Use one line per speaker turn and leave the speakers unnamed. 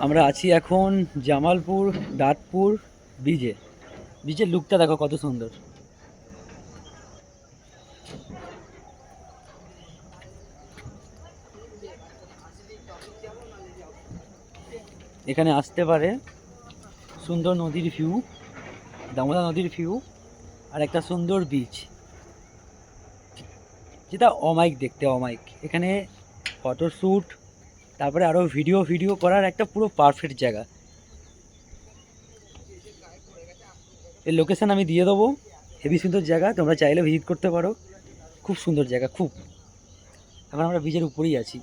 আমরা আছি এখন জামালপুর দাঁতপুর ব্রিজে। ব্রিজের লুকটা দেখো কত সুন্দর। এখানে আসতে পারে, সুন্দর নদীর ভিউ, দামোদর নদীর ভিউ, আর একটা সুন্দর বিচ, যেটা অমাইক দেখতে অমাইক। এখানে ফটোশ্যুট, তারপরে আরও ভিডিও করার একটা পুরো পারফেক্ট জায়গা। এর লোকেশান আমি দিয়ে দেবো, হেভি সুন্দর জায়গা, তোমরা চাইলে ভিজিট করতে পারো। খুব সুন্দর জায়গা খুব। এখন আমরা ব্রিজের উপরেই আছি।